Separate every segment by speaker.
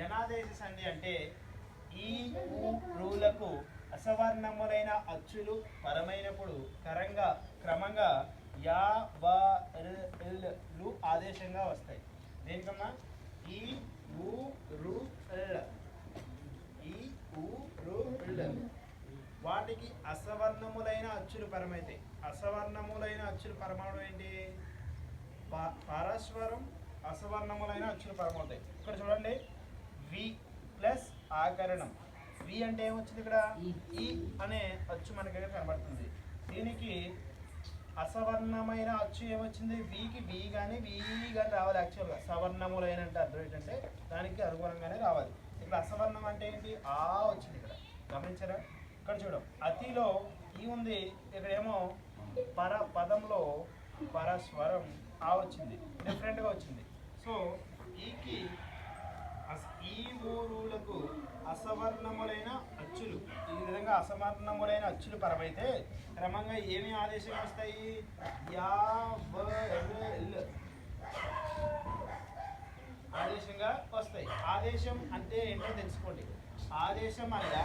Speaker 1: యనాదేశ సంధి అంటే ఈ రూలకు అసవర్ణములైన అచ్చులు పరమైనప్పుడు క్రమంగా యా వా లు ఆదేశంగా వస్తాయి. దేనికమ్మా? ఈ ఊ రు ఈ ఊ రు వాటికి అసవర్ణములైన అచ్చులు పరమైతాయి. అసవర్ణములైన అచ్చులు పరమవడం ఏంటి? పరస్వరం అసవర్ణములైన అచ్చులు పరమవుతాయి. ఇక్కడ చూడండి, వి ప్లస్ ఆకరణం. వి అంటే ఏమొచ్చింది? ఇక్కడ ఈ అనే అచ్చు మనకి కనబడుతుంది. దీనికి అసవర్ణమైన అచ్చు ఏమొచ్చింది? వికి వి కానీ వి కానీ రావాలి. యాక్చువల్గా సవర్ణములైన అంటే అర్థం ఏంటంటే దానికి అనుగుణంగానే రావాలి. ఇక్కడ అసవర్ణం అంటే ఏంటి? ఆ వచ్చింది. ఇక్కడ గమనించారా? ఇక్కడ చూడం, అతిలో ఈ ఉంది, ఇక్కడేమో పదంలో పరస్వరం ఆ వచ్చింది, డిఫరెంట్గా వచ్చింది. సో ఈకి ఈ ఊరులకు అసవర్ణములైన అచ్చులు, ఈ విధంగా అసవర్ణములైన అచ్చులు పరమైతే క్రమంగా ఏమి ఆదేశం వస్తాయి? యా వ ల్ ఆదేశంగా వస్తాయి. ఆదేశం అంటే ఏంటో తెలుసుకోండి. ఆదేశం అనగా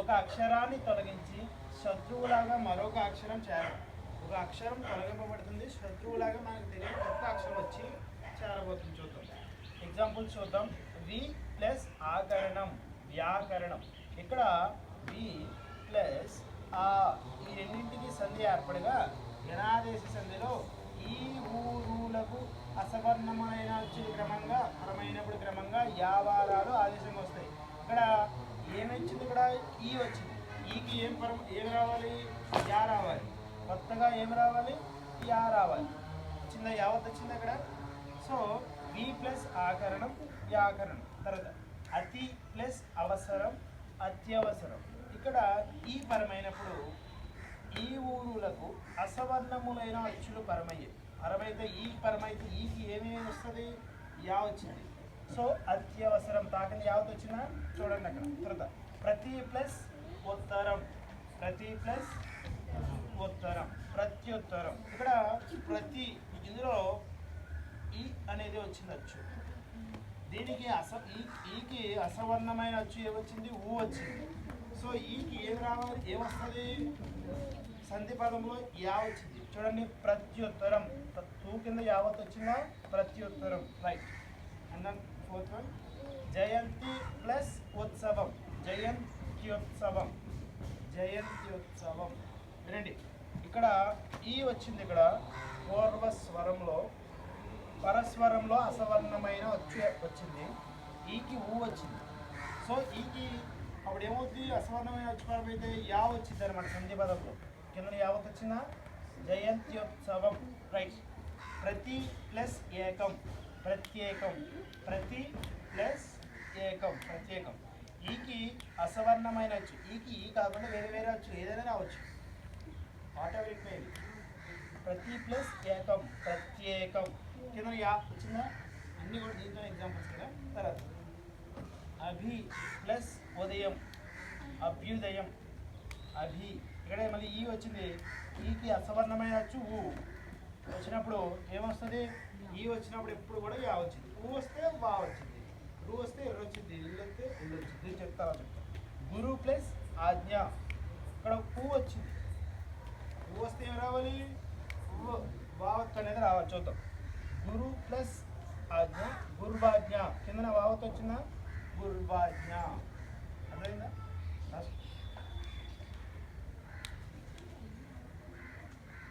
Speaker 1: ఒక అక్షరాన్ని తొలగించి శత్రువులాగా మరొక అక్షరం చేరడం. ఒక అక్షరం తొలగింపబడుతుంది, శత్రువులాగా మనకు తెలియని కొత్త అక్షరం వచ్చి చేరబోతుంది. చూద్దాం, ఎగ్జాంపుల్ చూద్దాం. వి ప్లస్ ఆకరణం, వ్యాకరణం. ఇక్కడ వి ప్లస్ ఆ, ఈ రెండింటికి సంధి ఏర్పడగా యనాదేశ సంధిలో ఈ ఊరులకు అసవర్ణమైన క్రమంగా క్రమంగా యావారాలు ఆదేశంగా వస్తాయి. ఇక్కడ ఏమొచ్చింది? ఇక్కడ ఈ వచ్చింది. ఈకి ఏం రావాలి? యా రావాలి. కొత్తగా ఏం రావాలి? యా రావాలి. వచ్చిందా? యావత్ వచ్చింది అక్కడ. సో వి ప్లస్ ఆకరణం, వ్యాకరణం. తర్వాత అతి ప్లస్ అవసరం, అత్యవసరం. ఇక్కడ ఈ పరమైనప్పుడు ఈ ఊరులకు అసవర్ణములైన అచ్చులు పరమైతే ఈ పరమైతే ఈకి ఏమేమి వస్తుంది? యా వచ్చింది. సో అత్యవసరం తాకింది, యావత్ వచ్చిందా? చూడండి అక్కడ. తర్వాత ప్రతి ప్లస్ ఉత్తరం, ప్రతి ప్లస్ ఉత్తరం, ప్రత్యుత్తరం. ఇక్కడ ప్రతి, ఇందులో ఈ అనేది వచ్చింది అచ్చు. దీనికి ఈకి అసవర్ణమైన అచ్చు ఏమొచ్చింది? ఊ వచ్చింది. సో ఈకి ఏమి రావాలి? ఏమొస్తుంది? సంధి పదంలో యా వచ్చింది. చూడండి, ప్రత్యుత్తరం. తూ కింద యావత్ వచ్చిందా? ప్రత్యుత్తరం. Right. And then fourth one, జయంతి ప్లస్ ఉత్సవం, జయంత్యుత్సవం, జయంత్యుత్సవం. వినండి, ఇక్కడ ఈ వచ్చింది. ఇక్కడ పూర్వస్వరంలో పరస్వరంలో అసవర్ణమైన అచ్చు వచ్చింది. ఈకి ఊ వచ్చింది. సో ఈకి అప్పుడు ఏమవుతుంది? అసవర్ణమైన అచ్చు పరమైతే యా వచ్చింది అనమాట సంధి పదంలో. కింద యావత్ వచ్చిందా? జయంత్యుత్సవం. రైట్. ప్రతి ప్లస్ ఏకం, ప్రత్యేకం, ప్రతి ప్లస్ ఏకం, ప్రత్యేకం. ఈకి అసవర్ణమైన అచ్చు. ఈకి ఈ కాకుండా వేరే వేరే అచ్చు ఏదైనా రావచ్చు, what ever it may be. ప్రతి ప్లస్ ఏకం, ప్రత్యేకం. కింద యా వచ్చిందా? అన్నీ కూడా దీంతో ఎగ్జాంపుల్స్ కదా. తర్వాత అభి ప్లస్ ఉదయం, అభ్యుదయం, అభి. ఇక్కడ మళ్ళీ ఈ వచ్చింది. ఈకి అసవర్ణమైన అచ్చు ఊ వచ్చినప్పుడు ఏమొస్తుంది? ఈ వచ్చినప్పుడు ఎప్పుడు కూడా యా వచ్చింది. ఊ వస్తే వా వచ్చింది, రు వస్తే ఎర్ర వచ్చింది, ఇల్లు వస్తే ఇల్లు వచ్చింది. చెప్తా. గురు ప్లస్ ఆజ్ఞ. ఇక్కడ ఊ వచ్చింది. ఊ వస్తే ఏం రావాలి? వావత్ అనేది రావాలి. చూద్దాం. గురు ప్లస్ ఆజ్ఞ, గుర్వాజ్ఞ. కింద వావత్ వచ్చిందా? గుర్వాజ్ఞ. అర్థమైందా?